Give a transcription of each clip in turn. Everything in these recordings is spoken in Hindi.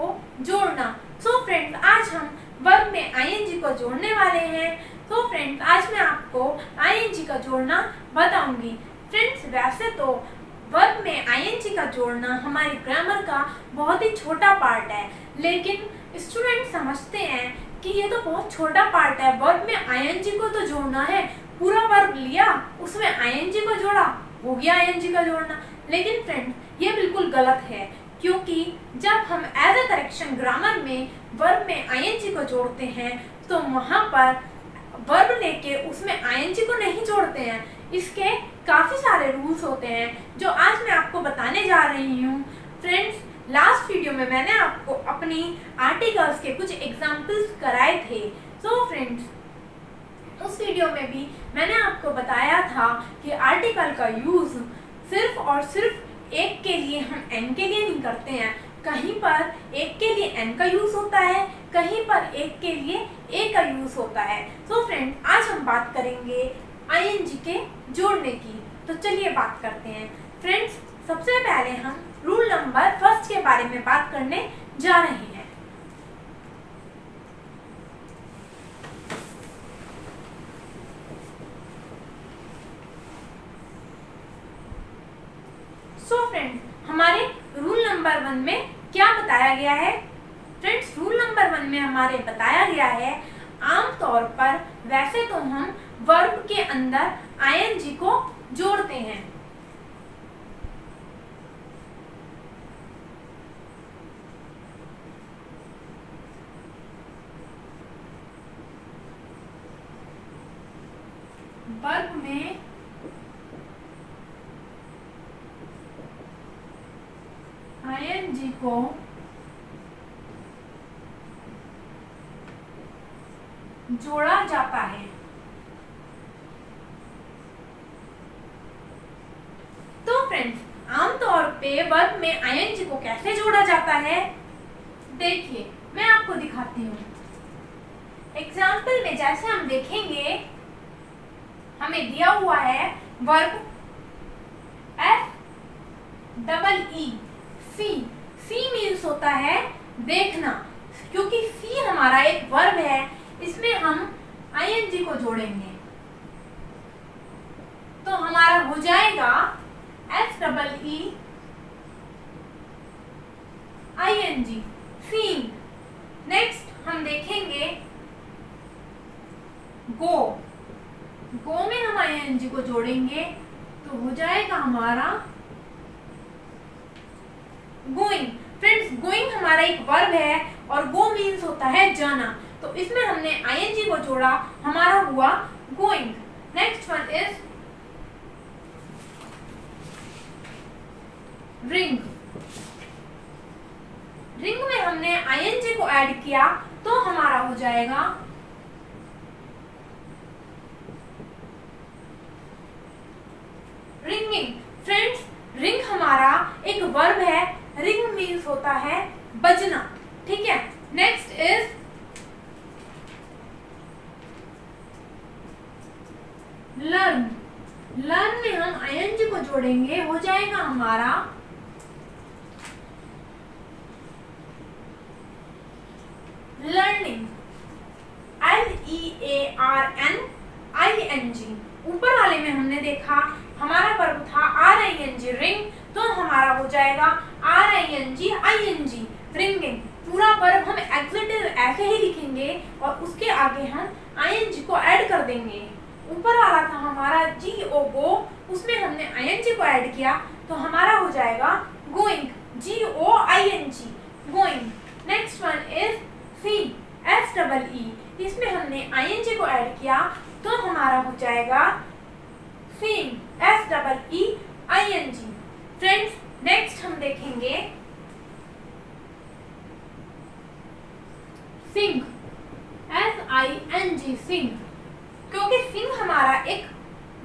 को जोड़ना। सो फ्रेंड्स, आज हम वर्ब में आईएनजी को जोड़ने वाले हैं। तो फ्रेंड्स, आज मैं आपको आईएनजी का जोड़ना बताऊंगी। फ्रेंड्स, वैसे तो वर्ब में आईएनजी का जोड़ना हमारी ग्रामर का बहुत ही छोटा पार्ट है, लेकिन स्टूडेंट समझते हैं कि ये तो बहुत छोटा पार्ट है, वर्ब में आईएनजी को तो जोड़ना है। पूरा वर्ब लिया, उसमें आईएनजी को जोड़ा, हो गया आईएनजी का जोड़ना। लेकिन फ्रेंड्स, ये बिल्कुल गलत है, क्योंकि जब हम एज ए करेक्शन ग्रामर में वर्ब में आईएनजी को जोड़ते हैं तो वहाँ पर वर्ब लेके उसमें आईएनजी को नहीं जोड़ते हैं। इसके काफ़ी सारे रूल्स होते हैं जो आज मैं आपको बताने जा रही हूँ। फ्रेंड्स, लास्ट वीडियो में मैंने आपको अपनी आर्टिकल्स के कुछ एग्जाम्पल्स कराए थे। तो फ्रेंड्स, उस वीडियो में भी मैंने आपको बताया था कि आर्टिकल का यूज़ सिर्फ और सिर्फ एक के लिए हम एन के लिए नहीं करते हैं। कहीं पर एक के लिए एन का यूज़ होता है, कहीं पर एक के लिए ए का यूज़ होता है। तो फ्रेंड्स, आज हम बात करेंगे आईएनजी के जोड़ने की। तो चलिए बात करते हैं। फ्रेंड्स, सबसे पहले हम रूल नंबर फर्स्ट के बारे में बात करने जा रहे हैं। सो फ्रेंड्स, हमारे रूल नंबर 1 में क्या बताया गया है? फ्रेंड्स, रूल नंबर 1 में हमारे बताया गया है, आमतौर पर वैसे तो हम वर्ब के अंदर आईएनजी को जोड़ते हैं। वर्ब में आईएनजी को जोड़ा जाता है। तो फ्रेंड्स, आमतौर पे वर्ब में आईएनजी को कैसे जोड़ा जाता है, देखिए मैं आपको दिखाती हूँ। एग्जाम्पल में जैसे हम देखेंगे, हमें दिया हुआ है वर्ब FEE सी। सी मीन्स होता है देखना। क्योंकि सी हमारा एक वर्ब है, इसमें हम आईएनजी को जोड़ेंगे तो हमारा हो जाएगा SEE ING, सीइंग। नेक्स्ट हम देखेंगे गो। गो में हम आईएनजी को जोड़ेंगे तो हो जाएगा हमारा गोइंग। फ्रेंड्स, गोइंग हमारा एक वर्ब है और गो मीन्स होता है जाना, तो इसमें हमने आईएनजी को जोड़ा, हमारा हुआ going. Next one is ring. Ring में हमने आईएनजी को ऐड किया तो हमारा हो जाएगा रिंगिंग। फ्रेंड्स, रिंग हमारा एक वर्ब है, रिंग मीन्स होता है बजना। ठीक है। Next is learn. लर्न में हम आईएनजी को जोड़ेंगे, हो जाएगा हमारा लर्निंग। LEARNING। ऊपर वाले में हमने देखा हमारा वर्ब था RING रिंग, तो हमारा हो जाएगा RING रिंगिंग। पूरा वर्ब हम एग्जेक्टिव ऐसे ही लिखेंगे और उसके आगे हम आईएनजी को ऐड कर देंगे। ऊपर वाला था हमारा GO गो, उसमें हमने आईएनजी को ऐड किया तो हमारा हो जाएगा going, GOING going. Next one is SEE। इसमें हमने आईएनजी को ऐड किया तो हमारा हो जाएगा सीइंग, SEEING। फ्रेंड्स, नेक्स्ट हम देखेंगे सिंग, SING सिंग। क्योंकि सिंग हमारा एक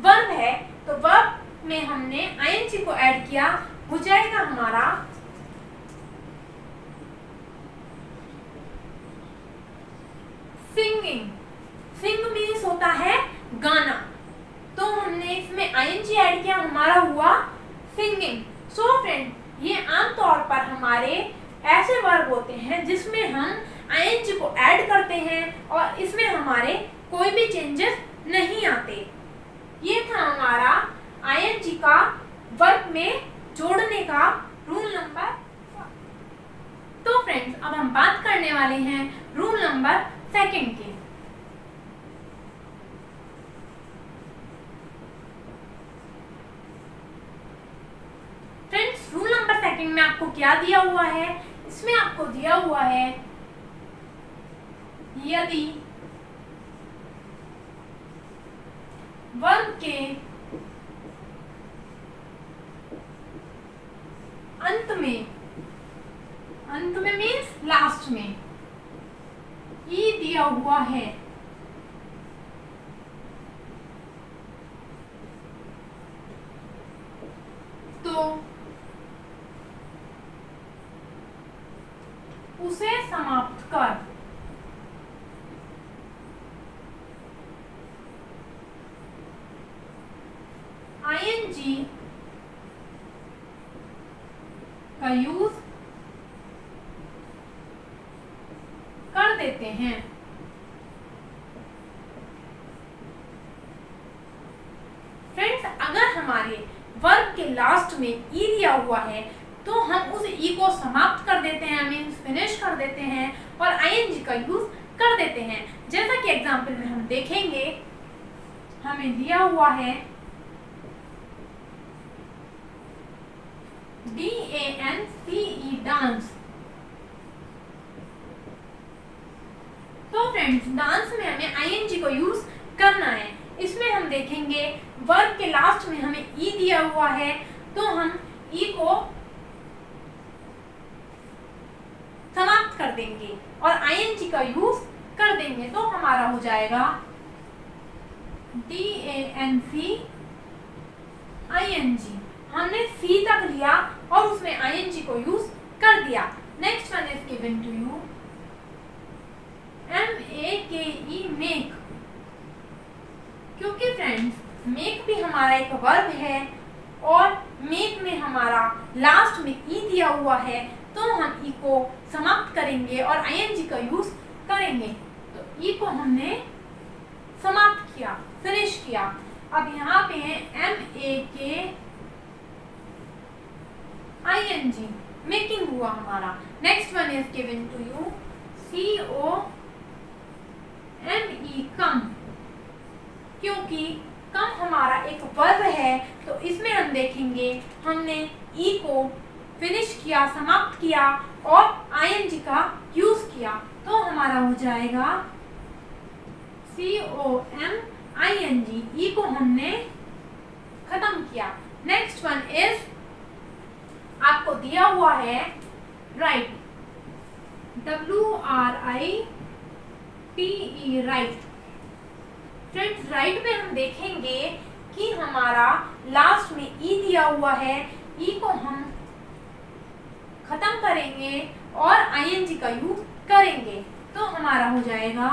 वर्ब है तो वर्ब में हमने आईएनजी को ऐड किया, हो जाएगा हमारा सिंगिंग। सिंग मीन्स होता है गाना, तो हमने इसमें आईएनजी ऐड किया, हमारा हुआ सिंगिंग। सो फ्रेंड, ये आमतौर पर हमारे ऐसे वर्ब होते हैं जिसमें हम आईएनजी को ऐड करते हैं और इसमें हमारे कोई भी चेंजेस नहीं आते। ये था हमारा आईएनजी का वर्ब में जोड़ने का रूल नंबर। तो फ्रेंड्स, अब हम बात करने वाले हैं रूल नंबर 2 की। फ्रेंड्स, रूल नंबर 2 में आपको क्या दिया हुआ है? इसमें आपको दिया हुआ है यदि वर्ब के अंत में मीन्स लास्ट में ई दिया हुआ है तो उसे समाप्त कर। आईएनजी का यूज कर देते हैं। फ्रेंड्स, अगर हमारे वर्ब के लास्ट में ई दिया हुआ है तो हम उस ई को समाप्त कर देते हैं, मीन्स फिनिश कर देते हैं और आईएनजी का यूज कर देते हैं। जैसा कि एग्जाम्पल में हम देखेंगे, हमें दिया हुआ है DANCE डांस। तो फ्रेंड्स, डांस में हमें आईएनजी को यूज करना है। इसमें हम देखेंगे वर्ब के लास्ट में हमें ई दिया हुआ है तो हम ई को समाप्त कर देंगे और आईएनजी का यूज कर देंगे तो हमारा हो जाएगा DANCE ING। हमने सी तक लिया और उसमें आईएनजी को यूज कर दिया। Next one is given to you MAKE make. क्योंकि फ्रेंड्स मेक भी हमारा एक वर्ब है और मेक में हमारा लास्ट में ई दिया हुआ है तो हम ई को समाप्त करेंगे और आईएनजी का यूज करेंगे। तो ई को हमने समाप्त किया, फिनिश किया। अब यहाँ पे है MAKING, मेकिंग हुआ हमारा। Next one is given to you COME, come. क्योंकि कम हमारा एक वर्ब है तो इसमें हम देखेंगे हमने ई को फिनिश किया, समाप्त किया और आईएनजी का यूज किया तो हमारा हो जाएगा COMING। ई को हमने खत्म किया। नेक्स्ट वन इज आपको दिया हुआ है right, WRITE, right. Friends, right में हम देखेंगे कि हमारा लास्ट में ई दिया हुआ है, ई को हम खत्म करेंगे और आईएनजी का यूज करेंगे तो हमारा हो जाएगा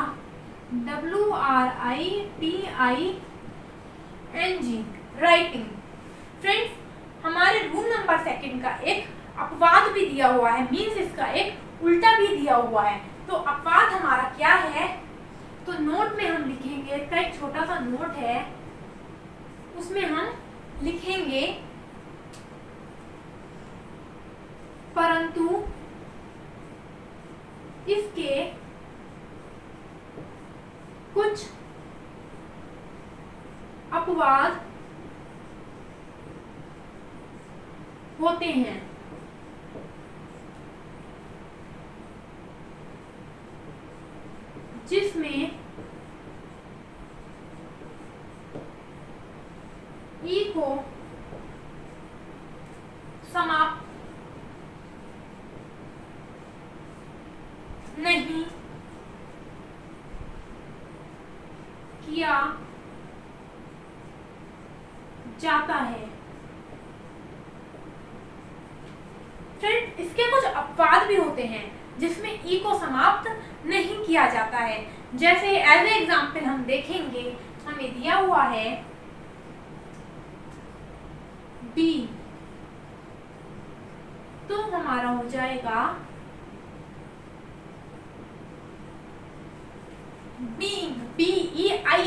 WRITING, राइटिंग। फ्रेंड्स, हमारे रूल नंबर 2 का एक अपवाद भी दिया हुआ है, मीन्स इसका एक उल्टा भी दिया हुआ है। तो अपवाद हमारा क्या है? तो नोट में हम लिखेंगे, इसका एक छोटा सा नोट है, उसमें हम लिखेंगे परंतु इसके कुछ अपवाद होते हैं। जिसमें ई को समाप्त नहीं किया जाता है। फ्रेंड, इसके कुछ अपवाद भी होते हैं जिसमें ई को समाप्त नहीं किया जाता है। जैसे एज ए एग्जाम्पल हम देखेंगे, हमें दिया हुआ है बी, तो हमारा हो जाएगा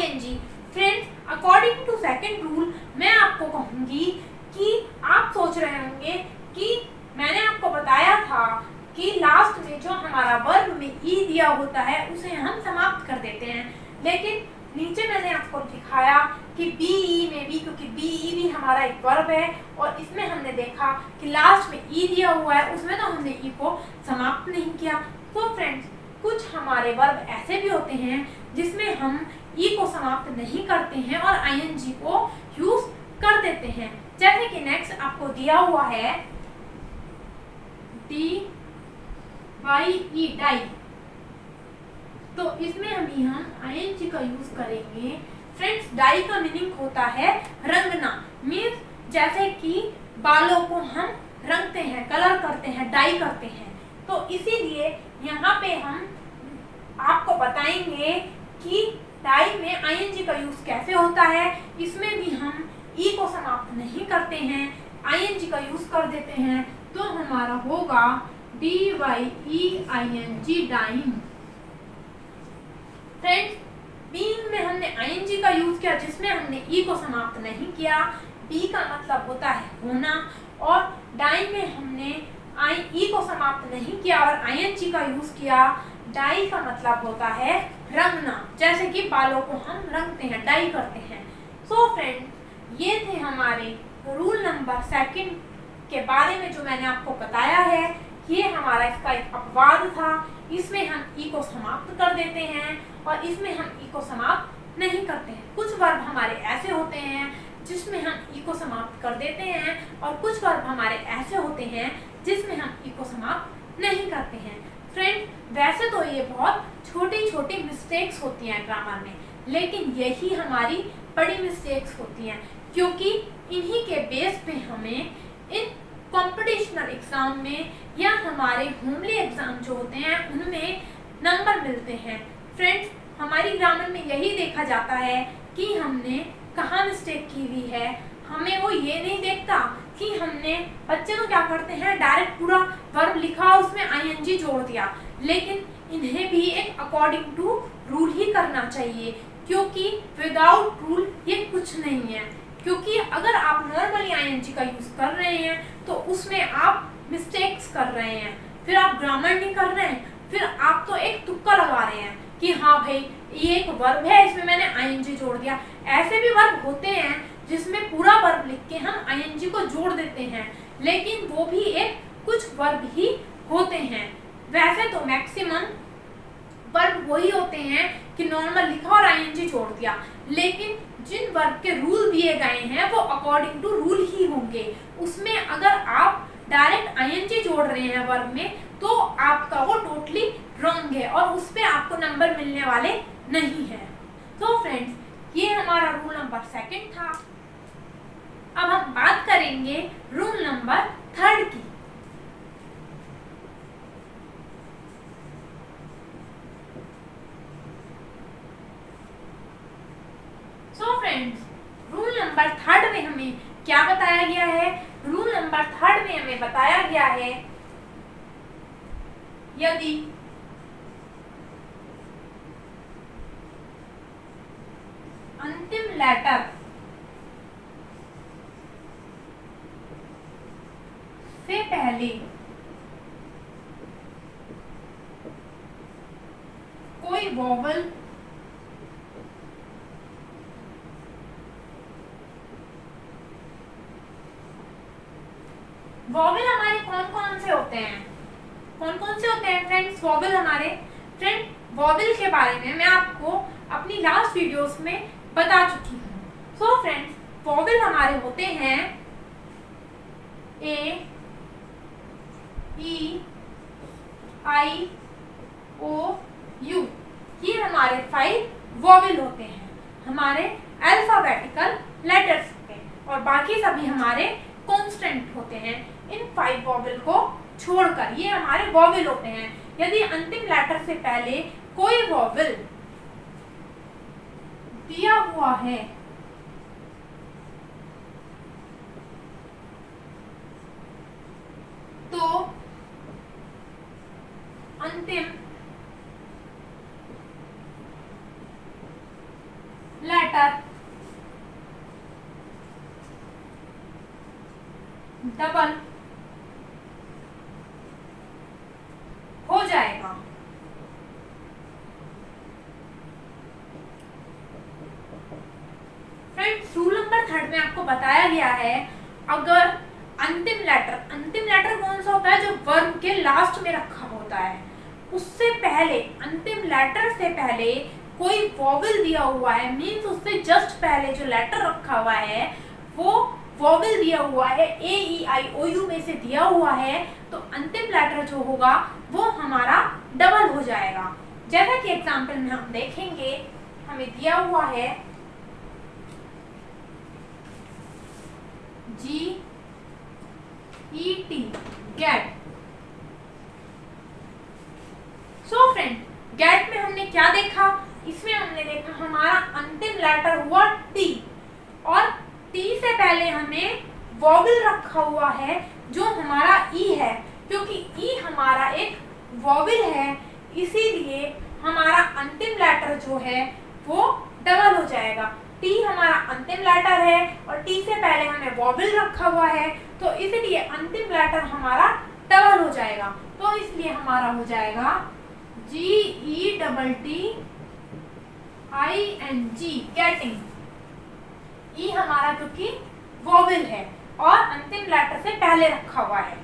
ing। Friends, according to second rule मैं आपको कहूंगी कि आप सोच रहे होंगे कि मैंने आपको बताया था कि लास्ट में जो हमारा वर्ब में ई दिया होता है उसे हम समाप्त कर देते हैं, लेकिन नीचे मैंने आपको दिखाया कि बी ई में भी, क्योंकि बी ई भी हमारा एक वर्ब है और इसमें हमने देखा कि लास्ट में ई दिया हुआ है, उसमें तो हमने ई को समाप्त नहीं किया। तो फ्रेंड्स, कुछ हमारे वर्ब ऐसे भी होते हैं जिसमें हम ई को समाप्त नहीं करते हैं और आईएनजी को यूज कर देते हैं। जैसे कि नेक्स्ट आपको दिया हुआ है डी वाई ई, डाई। तो इसमें हम आईएनजी का यूज करेंगे। फ्रेंड्स, डाई का मीनिंग होता है रंगना, मीन्स जैसे कि बालों को हम रंगते हैं, कलर करते हैं, डाई करते हैं। तो इसीलिए यहाँ पे हम आपको बताएंगे कि डाई में आईएनजी का यूज कैसे होता है। इसमें भी हम ई को समाप्त नहीं करते हैं, आईएनजी का यूज कर देते हैं। तो हमारा होगा D Y E I N G, dying. Friends, being में हमने आईएनजी का यूज किया जिसमें हमने ई को समाप्त नहीं किया। बी का मतलब होता है होना, और डाइंग में हमने ई को समाप्त नहीं किया और आईएनजी का यूज किया। डाई का मतलब होता है रंगना, जैसे कि बालों को हम रंगते हैं, डाई करते हैं। सो फ्रेंड्स, ये थे हमारे रूल नंबर सेकंड के बारे में जो मैंने आपको बताया है। ये हमारा इसका एक अपवाद था, इसमें हम ई को समाप्त कर देते हैं और इसमें हम ई को समाप्त नहीं करते हैं। कुछ वर्ब हमारे ऐसे होते हैं जिसमें हम ई को समाप्त कर देते हैं और कुछ वर्ब हमारे ऐसे होते हैं जिसमें हम ई को समाप्त नहीं करते हैं। फ्रेंड, वैसे तो ये बहुत छोटी छोटी मिस्टेक्स होती हैं ग्रामर में, लेकिन यही हमारी बड़ी मिस्टेक्स होती हैं, क्योंकि इन्हीं के बेस पे हमें इन कॉम्पिटिशनल एग्जाम में या हमारे होमली एग्जाम जो होते हैं उनमें नंबर मिलते हैं। फ्रेंड्स, हमारी ग्रामर में यही देखा जाता है कि हमने कहाँ मिस्टेक की हुई है। हमें वो ये नहीं देखता कि हमने, बच्चे तो क्या करते हैं डायरेक्ट पूरा वर्ब लिखा उसमें आईएनजी जोड़ दिया, लेकिन इन्हें भी एक अकॉर्डिंग टू रूल ही करना चाहिए, क्योंकि विदाउट रूल ये कुछ नहीं है। क्योंकि अगर आप नॉर्मली आईएनजी का यूज कर रहे हैं तो उसमें आप मिस्टेक्स कर रहे हैं, फिर आप ग्रामर नहीं कर रहे हैं, फिर आप तो एक तुक्का लगा रहे हैं कि हाँ भाई ये एक वर्ब है, इसमें मैंने आईएनजी जोड़ दिया। ऐसे भी वर्ब होते हैं जिसमें पूरा वर्ब लिख के हम आईएनजी को जोड़ देते हैं, लेकिन वो भी एक कुछ वर्ब ही होते हैं। वैसे तो मैक्सिमम वर्ब वही होते हैं कि नॉर्मल लिखा और आईएनजी जोड़ दिया, लेकिन जिन वर्ब के रूल दिए गए हैं वो अकॉर्डिंग टू रूल ही होंगे। उसमें अगर आप डायरेक्ट आईएनजी जोड़ रहे हैं वर्ब में तो आपका वो टोटली रॉन्ग है और उस पे आपको नंबर मिलने वाले नहीं है। तो फ्रेंड्स, ये हमारा रूल नंबर सेकंड था। अब हम बात करेंगे रूल नंबर थर्ड की। So friends, rule number third में हमें क्या बताया गया है? रूल नंबर थर्ड में हमें बताया गया है यदि अंतिम लेटर से पहले कोई वोवल वोवेल हमारे कौन कौन से होते हैं? कौन कौन से होते हैं फ्रेंड्स वोवेल हमारे? फ्रेंड, वोवेल के बारे में मैं आपको अपनी लास्ट वीडियोस में बता चुकी हूँ। सो फ्रेंड्स, वोवेल हमारे होते हैं ए, ई, आई, ओ, यू। ये हमारे 5 वोवेल होते हैं, हमारे अल्फाबेटिकल लेटर्स के, और बाकी सभी हमारे कॉन्स्टेंट होते हैं। इन 5 वोवेल को छोड़कर ये हमारे वोवेल होते हैं। यदि अंतिम लेटर से पहले कोई वोवेल दिया हुआ है तो अंतिम लेटर डबल हो जाएगा। फ्रेंड्स, रूल नंबर 3 में आपको बताया गया है, अगर अंतिम लेटर कौन सा होता है, जो वर्ब के लास्ट में रखा होता है, उससे पहले, अंतिम लेटर से पहले कोई वॉवेल दिया हुआ है, मीन्स उससे जस्ट पहले जो लेटर रखा हुआ है वो वॉवेल दिया हुआ है, ए ई आई ओ यू में से दिया हुआ है, तो अंतिम लेटर जो होगा वो हमारा डबल हो जाएगा। जैसा कि एग्जाम्पल में हम देखेंगे, हमें दिया हुआ है GET, get. So friend, get में हमने क्या देखा, इसमें हमने देखा हमारा अंतिम लेटर हुआ T, और T से पहले हमें वॉवेल रखा हुआ है जो हमारा E है, क्योंकि E हमारा एक वॉवेल है, इसीलिए हमारा अंतिम लेटर जो है वो डबल हो जाएगा। T हमारा अंतिम लेटर है और T से पहले हमें वॉवेल रखा हुआ है, तो इसलिए अंतिम लेटर हमारा डबल हो जाएगा। तो इसलिए हमारा हो जाएगा GETTING, गेटिंग। E हमारा क्योंकि वॉवेल है और अंतिम लेटर से पहले रखा हुआ है।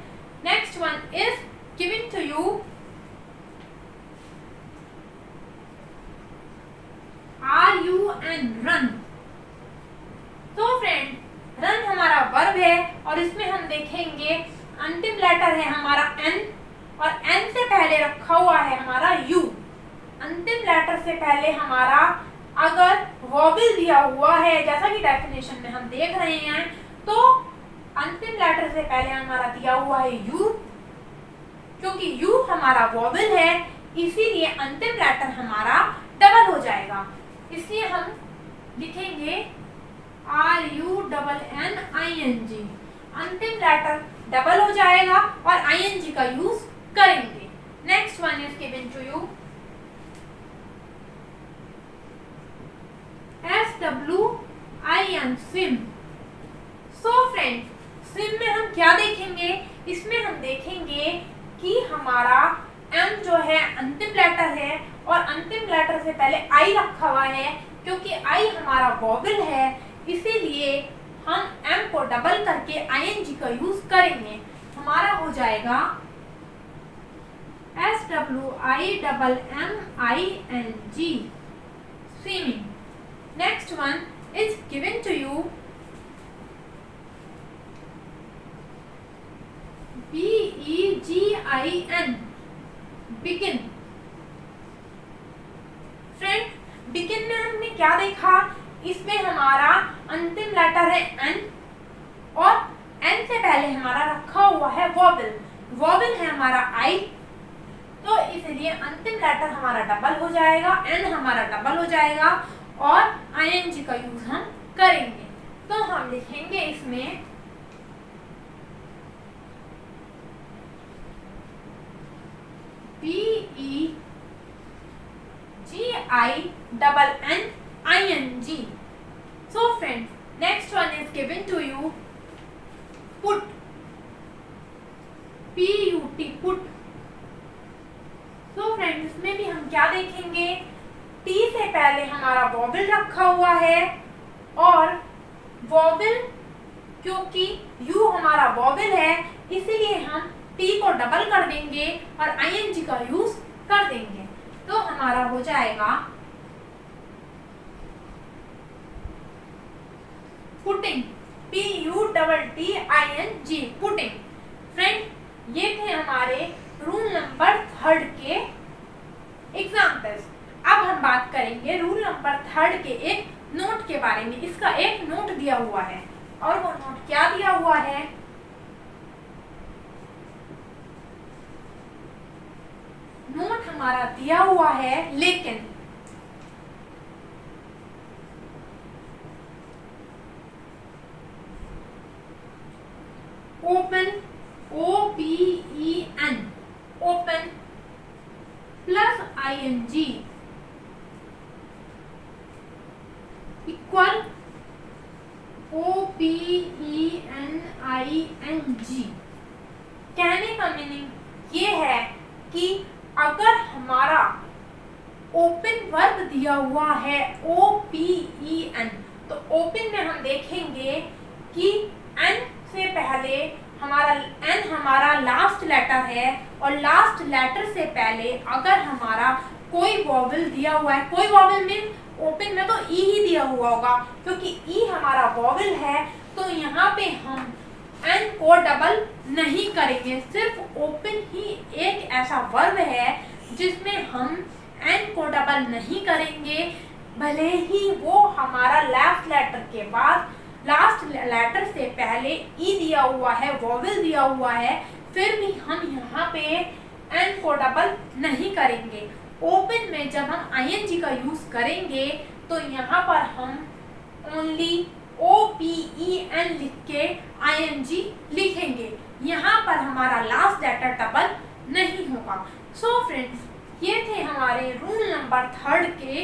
Next one is given to you RUN, run. तो फ्रेंड, रन हमारा वर्ब है और इसमें हम देखेंगे अंतिम लेटर है हमारा N, और N से पहले रखा हुआ है हमारा U। अंतिम लेटर से पहले हमारा अगर वॉवेल दिया हुआ है, जैसा कि डेफिनेशन में हम देख रहे हैं, तो अंतिम लेटर से पहले हमारा दिया हुआ है U, क्योंकि U हमारा वॉवेल है, इसीलिए अंतिम लेटर हमारा डबल हो जाएगा। इसलिए हम लिखेंगे RUNNING, अंतिम लेटर डबल हो जाएगा और ING का यूज करेंगे। Next one is given to you SWIM, swim. So friend, swim में हम क्या देखेंगे, इसमें हम देखेंगे कि हमारा M जो है अंतिम लेटर है और अंतिम लेटर से पहले I रखा हुआ है, क्योंकि I हमारा वॉवेल है, इसीलिए हम M को डबल करके ING का यूज करेंगे। हमारा हो जाएगा SWIMMING, swimming. Next one is given to you BEGIN, begin. Friend, begin में हमने क्या देखा, इसमें हमारा अंतिम लेटर है N और N से पहले हमारा रखा हुआ है वॉवेल, वॉवेल है हमारा I, तो इसलिए अंतिम लेटर हमारा डबल हो जाएगा, N हमारा डबल हो जाएगा और ING का यूज हम करेंगे। तो हम लिखेंगे इसमें BEGINNING। So friends, next one is given to you put, PUT, put। So friends, इसमें भी हम क्या देखेंगे, T से पहले हमारा वॉवेल रखा हुआ है और वॉवेल, क्योंकि U हमारा वॉवेल है, इसीलिए हम T को डबल कर देंगे और ING का यूज कर देंगे। तो हमारा हो जाएगा पुटिंग, PUTTING, पुटिंग। फ्रेंड, ये थे हमारे रूल नंबर 3 के एग्जाम्पल्स। अब हम बात करेंगे रूल नंबर 3 के एक नोट के बारे में। इसका एक नोट दिया हुआ है और वो नोट क्या दिया हुआ है, नोट हमारा दिया हुआ है लेकिन open, OPEN, open plus ING जी। कहने का मीनिंग ये है कि अगर हमारा ओपन वर्ब दिया हुआ है OPEN, तो ओपन में हम देखेंगे कि N से पहले हमारा N हमारा लास्ट लेटर है, और लास्ट लेटर से पहले अगर हमारा कोई वॉवल दिया हुआ है, कोई वॉवल मीन ओपन में तो ई ही दिया हुआ होगा, क्योंकि ई हमारा वॉवल है, तो यहाँ पे हम एन को डबल नहीं करेंगे। सिर्फ ओपन ही एक ऐसा वर्ब है जिसमें हम एन को डबल नहीं करेंगे, भले ही वो हमारा लास्ट लेटर के बाद लास्ट लेटर से पहले ई दिया हुआ है, वॉवल दिया हुआ है, फिर भी हम यहाँ पे एन को डबल नहीं करेंगे। ओपन में जब हम आईएनजी का यूज करेंगे तो यहाँ पर हम ओनली OPEN लिख के आईएनजी लिखेंगे, यहाँ पर हमारा लास्ट लेटर डबल नहीं होगा। सो फ्रेंड्स, ये थे हमारे रूल नंबर 3 के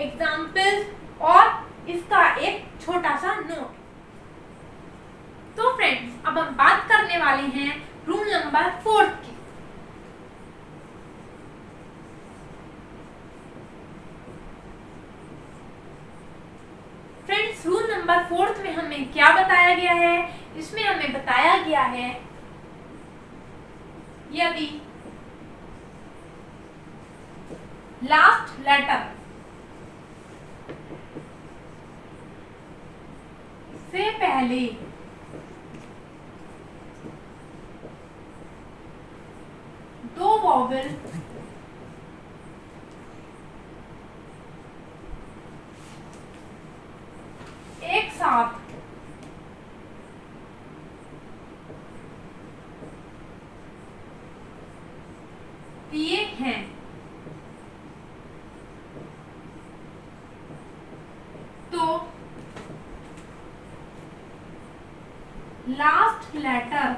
एग्जाम्पल्स और इसका एक छोटा सा नोट। तो फ्रेंड्स, अब हम बात करने वाले हैं रूल नंबर 4 की। फ्रेंड्स, रूल नंबर 4 में हमें क्या बताया गया है? इसमें हमें बताया गया है यदि लास्ट लेटर से पहले दो वॉवल एक साथ दिए हैं तो लास्ट लेटर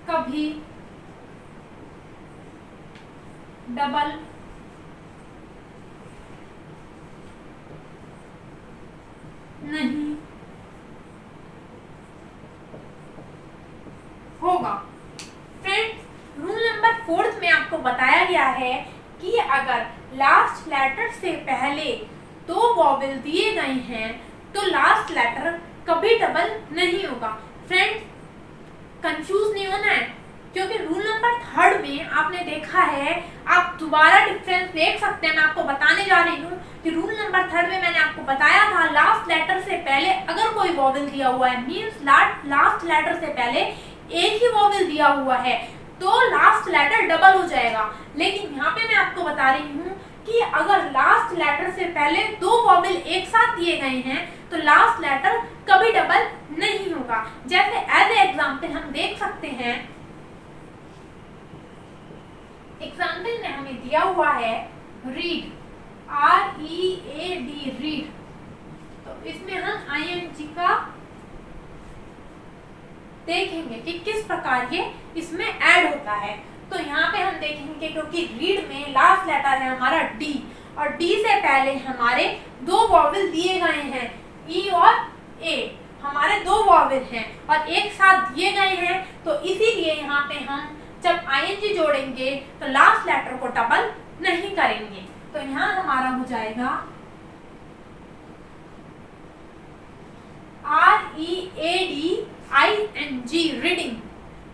कभी डबल नहीं होगा। फ्रेंड्स, रूल नंबर 4 में आपको बताया गया है कि अगर लास्ट लेटर से पहले दो वॉवल दिए गए हैं तो लास्ट लेटर कभी डबल नहीं होगा। फ्रेंड्स, कंफ्यूज नहीं होना है, क्योंकि रूल नंबर 3 में आपने देखा है, आप दोबारा डिफरेंस देख सकते हैं। मैं आपको बताने जा रही हूँ कि रूल नंबर 3 में मैंने आपको बताया था लास्ट लेटर से पहले अगर कोई वॉवल दिया हुआ है, मींस लास्ट लेटर से पहले एक ही वॉवल दिया हुआ है तो लास्ट लेटर डबल हो जाएगा। लेकिन यहाँ पे मैं आपको बता रही हूँ कि अगर लास्ट लेटर से पहले दो वॉवल एक साथ दिए गए हैं तो लास्ट लेटर कभी डबल नहीं होगा। जैसे एज ए एग्जाम्पल हम देख सकते हैं, एग्जाम्पल में हमें दिया हुआ है रीड, READ, रीड। तो इसमें हम ING का देखेंगे कि किस प्रकार ये इसमें ऐड होता है। तो यहाँ पे हम देखेंगे क्योंकि रीड में लास्ट लेटर है हमारा D, और D से पहले हमारे दो वॉवल दिए गए हैं, E और A, हमारे दो वॉवल हैं और एक साथ दिए गए हैं, तो इसीलिए यहाँ पे हम जब ING जोड़ेंगे तो लास्ट लेटर को डबल नहीं करेंगे। तो यहाँ हमारा हो जाएगा READING, रीडिंग।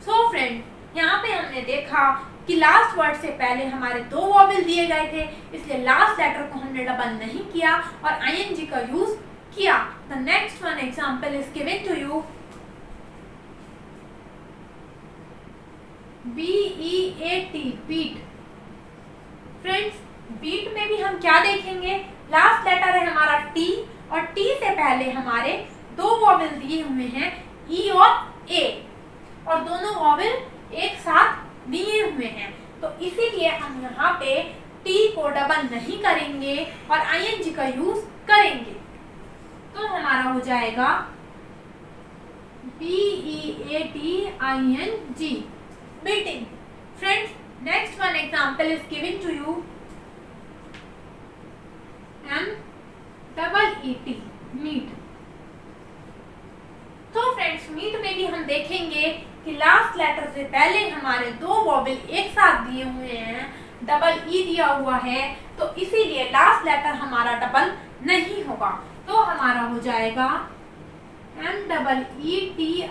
सो फ्रेंड, यहाँ पे हमने देखा कि लास्ट वर्ड से पहले हमारे दो वॉवल दिए गए थे, इसलिए लास्ट लेटर को हमने डबल नहीं किया और ING का यूज किया। The next one example is given to you, BEAT, beat. Friends, beat में भी हम क्या देखेंगे, लास्ट लेटर है हमारा T और T से पहले हमारे दो वॉवल दिए हुए हैं E और A, और दोनों वॉवल एक साथ दिए हुए हैं, तो इसीलिए हम यहाँ पे T को डबल नहीं करेंगे और ING का यूज करेंगे। तो हमारा हो जाएगा BEATING, beating. Friends, next one example is given to you, MEAT, meat. तो फ्रेंड्स मीट में भी हम देखेंगे कि लास्ट लेटर से पहले हमारे दो वॉवेल एक साथ दिए हुए हैं, डबल ई दिया हुआ है, तो इसीलिए लास्ट लेटर हमारा डबल नहीं होगा। तो हमारा हो जाएगा MEETING,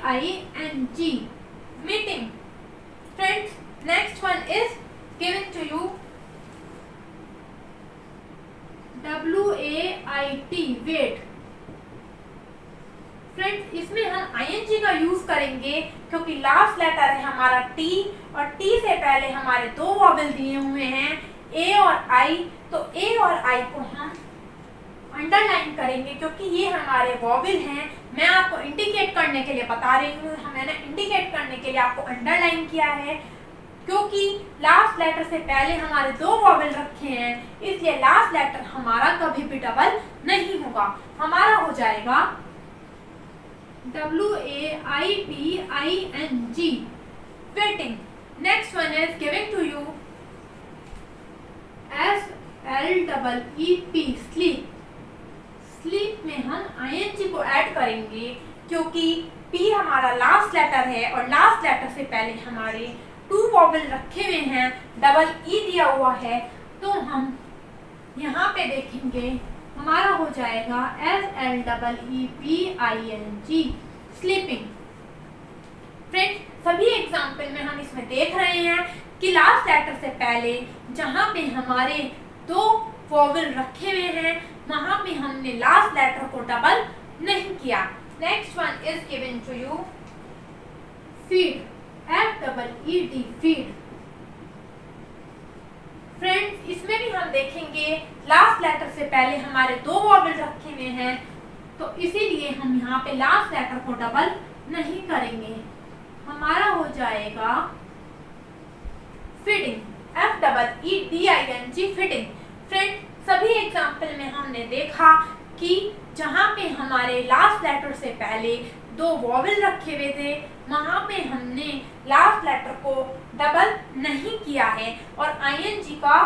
meeting. Friends next one is given to you WAIT, wait. Friends इसमें हम ING का यूज करेंगे क्योंकि लास्ट लेटर है हमारा T और T से पहले हमारे दो वॉवेल दिए हुए हैं A और I, तो A और I को हम अंडरलाइन करेंगे क्योंकि ये हमारे वॉवेल हैं। मैं आपको इंडिकेट करने के लिए बता रही हूँ, मैंने इंडिकेट करने के लिए आपको अंडरलाइन किया है क्योंकि लास्ट लेटर से पहले हमारे दो वॉवेल रखे हैं, इसलिए लास्ट लेटर हमारा कभी भी डबल नहीं होगा। हमारा हो जाएगा WAITING, waiting. Next one is giving to you SLEEP, sleep. Sleep में हम ING को ऐड करेंगे क्योंकि P हमारा लास्ट लेटर है और लास्ट लेटर से पहले हमारे टू वॉवेल रखे हुए हैं, डबल ई दिया हुआ है, तो हम यहाँ पे देखेंगे हमारा हो जाएगा SLEEPING, स्लीपिंग। फ्रेंड्स सभी एग्जाम्पल में हम इसमें देख रहे हैं कि लास्ट लेटर से पहले जहाँ पे हमारे दो वॉवेल रखे हुए हैं वहां पे हमने लास्ट लेटर को डबल नहीं किया। Next one is given to you feed, FEED, feed. Friends इसमें भी हम देखेंगे लास्ट लेटर से पहले हमारे दो वॉवेल रखे हुए हैं, तो इसीलिए हम यहाँ पे लास्ट लेटर को डबल नहीं करेंगे। हमारा हो जाएगा फीडिंग, FEEDING, फीडिंग। फ्रेंड सभी एग्जाम्पल में हमने देखा कि जहाँ पे हमारे लास्ट लेटर से पहले दो वॉवेल रखे हुए थे वहाँ पे हमने लास्ट लेटर को डबल नहीं किया है और ING का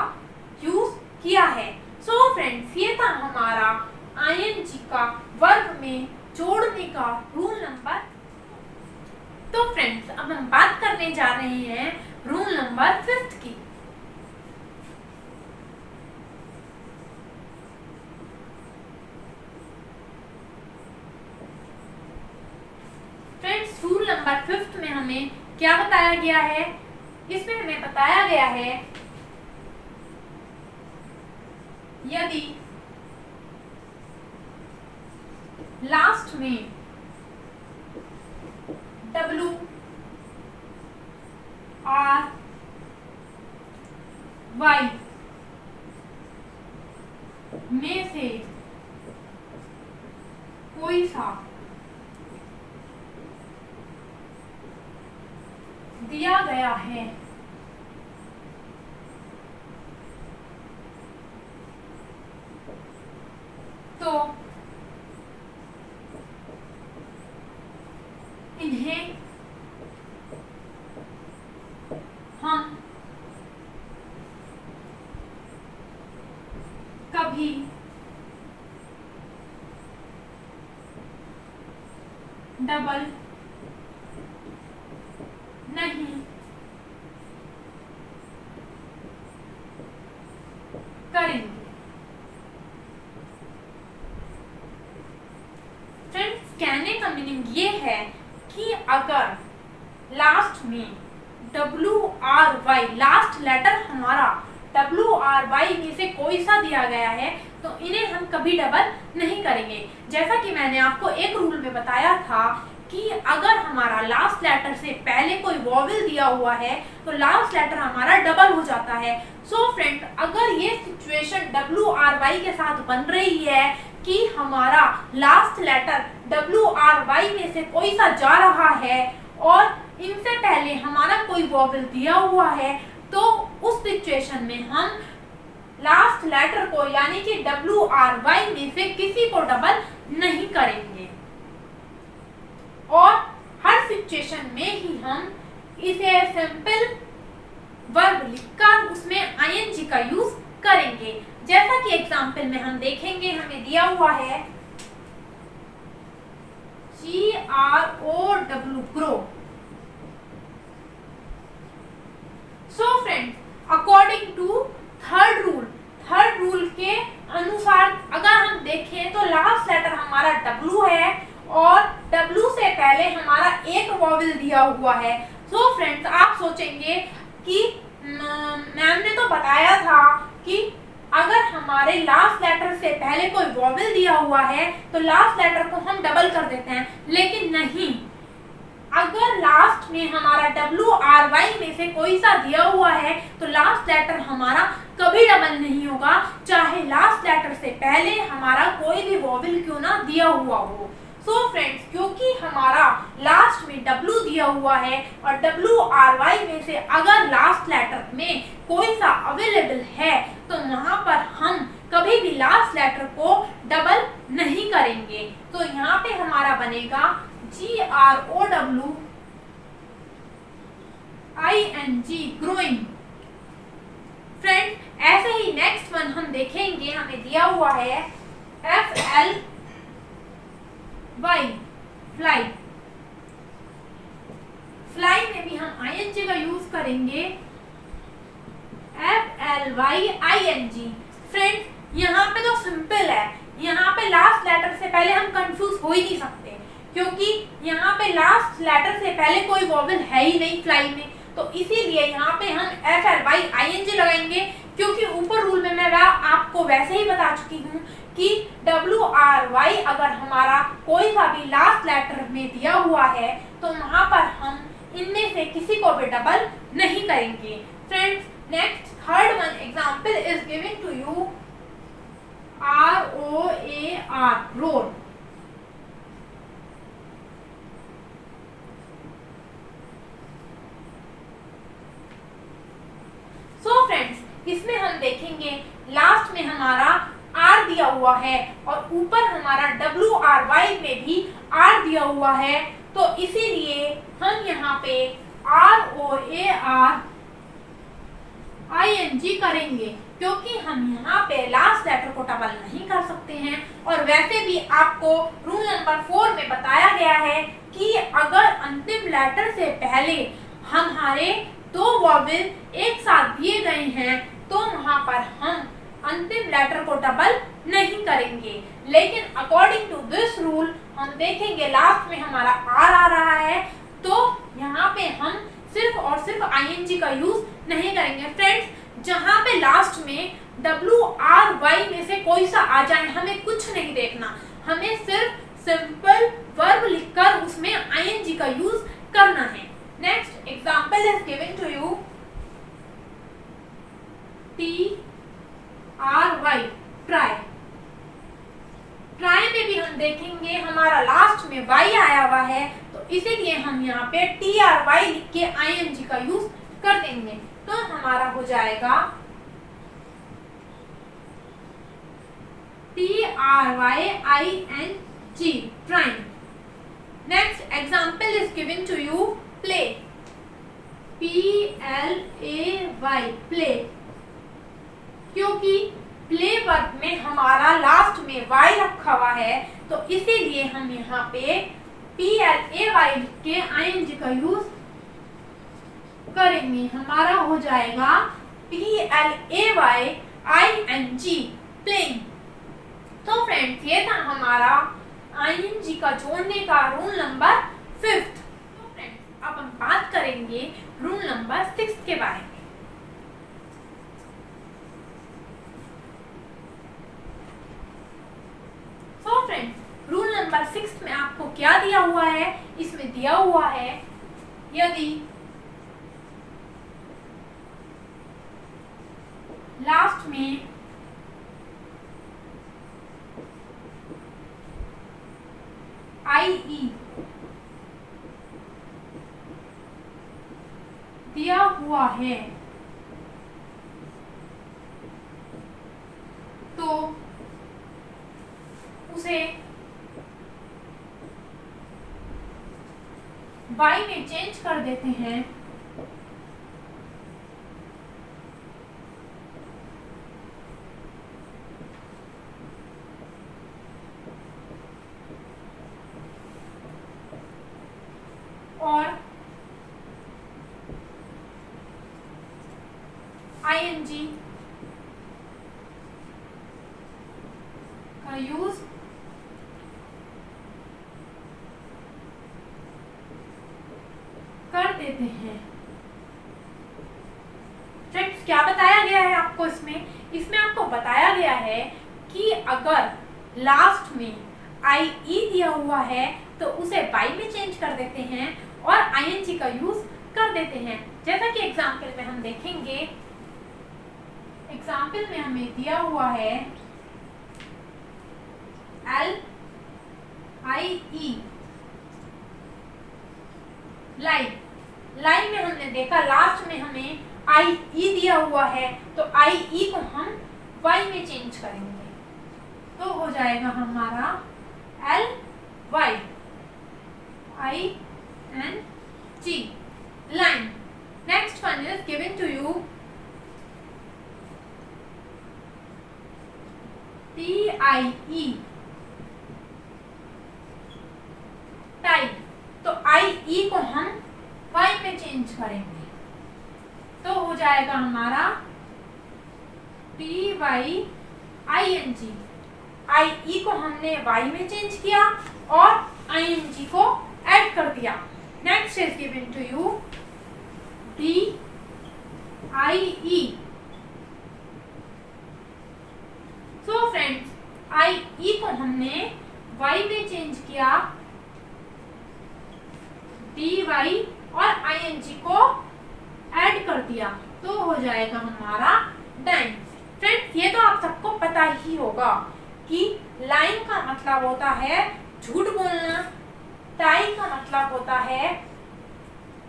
यूज किया है। सो फ्रेंड्स ये था हमारा ING का वर्ब में जोड़ने का रूल नंबर। तो फ्रेंड्स अब हम बात करने जा रहे हैं रूल नंबर 5 की। फ्रेंड्स रूल नंबर 5 में हमें क्या बताया गया है? इसमें हमें बताया गया है यदि लास्ट में WRY में से कोई सा दिया गया है तो इन्हें हम कभी डबल नहीं करेंगे। फ्रेंड्स कहने का मीनिंग ये है कि अगर लास्ट में WRY, लास्ट लेटर हमारा WRY में से कोई सा दिया गया है तो इन्हें हम कभी डबल नहीं करेंगे। जैसा कि मैंने आपको एक रूल में बताया था कि अगर हमारा लास्ट लेटर से पहले कोई वॉवेल दिया हुआ है तो लास्ट लेटर हमारा डबल हो जाता है। सो फ्रेंड अगर ये सिचुएशन WRY के साथ बन रही है कि हमारा लास्ट लेटर WRY में से कोई सा जा रहा है और इनसे पहले हमारा कोई वॉवेल दिया हुआ है तो उस सिचुएशन में हम लास्ट लेटर को यानी कि WRY में से किसी को डबल नहीं करेंगे और हर सिचुएशन में ही हम इसे सिंपल वर्ब लिखकर उसमें ING का यूज करेंगे। जैसा कि एग्जाम्पल में हम देखेंगे हमें दिया हुआ है GROW, grow. So friends, according to third rule के अनुसार अगर हम देखें तो लास्ट लेटर हमारा W है और W से पहले हमारा एक वॉवेल दिया हुआ है। सो फ्रेंड्स, आप सोचेंगे कि मैम ने तो बताया था कि अगर हमारे लास्ट लेटर से पहले कोई वॉवेल दिया हुआ है तो लास्ट लेटर को हम डबल कर देते हैं, लेकिन नहीं। अगर लास्ट में हमारा WRY में से कोई सा दिया हुआ है तो लास्ट लेटर हमारा कभी डबल नहीं होगा, चाहे लास्ट लेटर से पहले हमारा कोई भी वॉवेल क्यों ना दिया हुआ हो। सो फ्रेंड्स, क्योंकि हमारा लास्ट में W दिया हुआ है और WRY में से अगर लास्ट लेटर में कोई सा अवेलेबल है तो वहां पर हम कभी भी लास्ट लेटर को डबल नहीं करेंगे। तो यहाँ पे हमारा बनेगा GROWING, ग्रोइंग। फ्रेंड्स, ऐसे ही नेक्स्ट वन हम देखेंगे, हमें दिया हुआ है FLY, फ्लाई। फ्लाई में भी हम ING का यूज करेंगे, FLYING। फ्रेंड्स, यहाँ पे तो सिंपल है, यहाँ पे लास्ट लेटर से पहले हम कंफ्यूज हो ही नहीं सकते क्योंकि यहाँ पे लास्ट लेटर से पहले कोई वॉवेल है ही नहीं फ्लाई में, तो इसीलिए यहाँ पे हम FLYING लगाएंगे। क्योंकि ऊपर रूल में मैं आपको वैसे ही बता चुकी हूँ कि WRY अगर हमारा कोई सा भी लास्ट लेटर में दिया हुआ है तो वहां पर हम इनमें से किसी को भी डबल नहीं करेंगे। Friends, next third one example is giving to you, ROAR, road. So friends, इसमें हम देखेंगे लास्ट में हमारा R दिया हुआ है और ऊपर हमारा WRY में भी R दिया हुआ है, तो इसीलिए हम यहाँ पे ROARING करेंगे क्योंकि हम यहाँ पे लास्ट लेटर को डबल नहीं कर सकते हैं। और वैसे भी आपको रूल नंबर 4 में बताया गया है कि अगर अंतिम लेटर से पहले हमारे दो वॉवेल एक साथ दिए गए हैं तो वहां पर हम अंतिम लेटर को डबल नहीं करेंगे। लेकिन अकॉर्डिंग टू दिस रूल हम देखेंगे लास्ट में हमारा R आ रहा है तो यहाँ पे हम सिर्फ और सिर्फ ING का यूज नहीं करेंगे। फ्रेंड्स, जहाँ पे लास्ट में WRY में से कोई सा आ जाए हमें कुछ नहीं देखना, हमें सिर्फ सिंपल वर्ब लिखकर उसमें ING का यूज करना है। Next example is given to you, TRY, try. Try में भी हम देखेंगे हमारा लास्ट में Y आया हुआ है तो इसीलिए हम यहाँ पे TRY लिख के ING का यूज कर देंगे, तो हमारा हो जाएगा TRYING, trying. Next example is given to you, play, PLAY, play. क्योंकि प्ले वर्ब में हमारा लास्ट में Y रखा हुआ है तो इसीलिए हम यहाँ पे PLAY लिख के ING का यूज करेंगे, हमारा हो जाएगा PLAYING, प्लेइंग। तो फ्रेंड्स, ये था हमारा ING का जोड़ने का रूल नंबर 5। तो फ्रेंड्स, अब हम बात करेंगे रूल नंबर 6 के बारे में। तो फ्रेंड्स, रूल नंबर 6 में आपको क्या दिया हुआ है, इसमें दिया हुआ है यदि लास्ट में IE दिया हुआ है तो उसे Y में चेंज कर देते हैं ing का यूज कर देते हैं। फ्रेंड्स, क्या बताया गया है आपको इसमें आपको बताया गया है कि अगर लास्ट में IE दिया हुआ है तो उसे y में चेंज कर देते हैं और ing का यूज कर देते हैं। जैसा कि एग्जाम्पल में हम देखेंगे, एग्जाम्पल में हमें दिया हुआ है LIE, लाई में हमने देखा लास्ट में हमें IE दिया हुआ है तो IE को हम y में चेंज करेंगे तो हो जाएगा हमारा LY ING line. Next one is given to you TIE tie, तो IE को हम y में चेंज करेंगे तो हो जाएगा हमारा TYING। IE को हमने y में चेंज किया और ing को ऐड कर दिया। Next is given to you DIE। So friends, IE को हमने y में चेंज किया, DY और ing को ऐड कर दिया तो हो जाएगा हमारा डाइन। फ्रेंड्स, ये तो आप सबको पता ही होगा कि लाइन का मतलब होता है झूठ बोलना, टाई का मतलब होता है,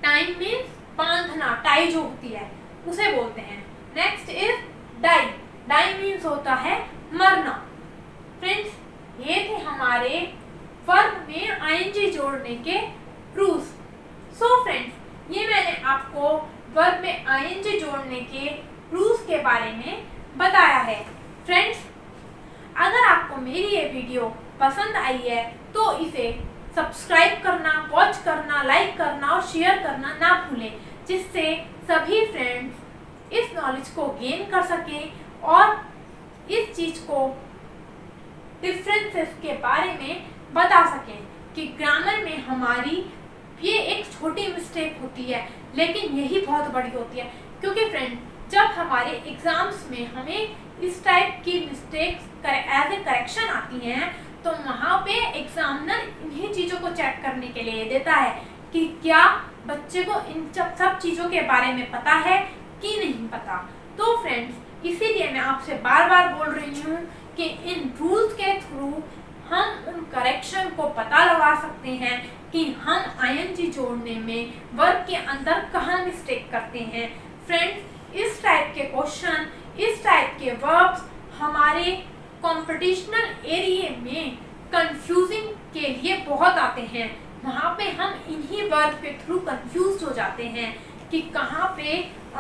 टाइम मीन्स बांधना, टाई जो होती है उसे बोलते हैं। Next is die, die means होता है मरना। फ्रेंड्स, ये थे हमारे वर्ब में ing जोड़ने के रूल्स। सो फ्रेंड्स, ये मैंने आपको वर्ब में ing जोड़ने के रूल्स के बारे में बताया है। फ्रेंड्स, अगर आपको मेरी ये वीडियो पसंद आई है तो इसे सब्सक्राइब करना, वॉच करना, लाइक करना और शेयर करना ना भूलें, जिससे सभी फ्रेंड्स इस नॉलेज को गेन कर सकें और इस चीज़ को, डिफरेंसेस के बारे में बता सकें कि ग्रामर में हमारी ये एक छोटी मिस्टेक होती है लेकिन यही बहुत बड़ी होती है। क्योंकि फ्रेंड, जब हमारे एग्जाम्स में हमें इस टाइप की मिस्टेक्स एज ए करेक्शन आती हैं तो वहाँ पे एग्जामिनर इन्हीं चीज़ों को चेक करने के लिए देता है कि क्या बच्चे को इन सब चीज़ों के बारे में पता है कि नहीं पता। तो फ्रेंड्स, इसीलिए मैं आपसे बार बार बोल रही हूँ कि इन रूल्स के थ्रू हम उन करेक्शन को पता लगा सकते हैं कि हम ing जोड़ने में वर्ब के अंदर कहाँ मिस्टेक करते हैं। फ्रेंड्स, इस टाइप के क्वेश्चन, इस टाइप के वर्ब्स हमारे कॉम्पिटिशनल एरिया में कंफ्यूजिंग के लिए बहुत आते हैं। वहाँ पे हम इन्हीं वर्ब के थ्रू कंफ्यूज हो जाते हैं कि कहाँ पे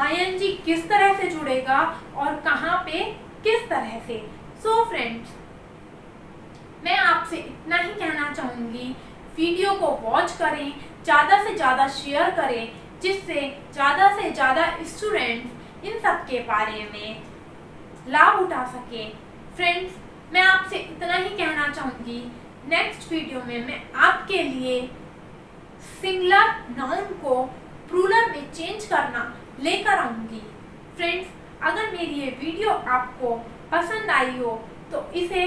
ing किस तरह से जुड़ेगा और कहाँ पे किस तरह से। सो फ्रेंड्स, मैं आपसे इतना ही कहना चाहूँगी, वीडियो को वॉच करें, ज़्यादा से ज़्यादा शेयर करें, जिससे ज़्यादा से ज़्यादा स्टूडेंट्स इन सब के बारे में लाभ उठा सके। फ्रेंड्स, मैं आपसे इतना ही कहना चाहूँगी, नेक्स्ट वीडियो में मैं आपके लिए सिंगुलर नाउन को प्लूरल में चेंज करना लेकर आऊँगी। फ्रेंड्स, अगर मेरी ये वीडियो आपको पसंद आई हो तो इसे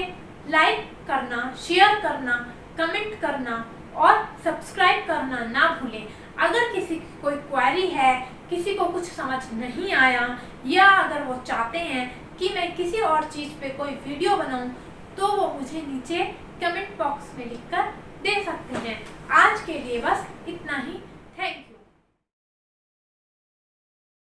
लाइक करना, शेयर करना, कमेंट करना और सब्सक्राइब करना ना भूलें। अगर किसी की कोई क्वेरी है, किसी को कुछ समझ नहीं आया या अगर वो चाहते हैं कि मैं किसी और चीज़ पे कोई वीडियो बनाऊं तो वो मुझे नीचे कमेंट बॉक्स में लिखकर दे सकते हैं। आज के लिए बस इतना ही। Thank you.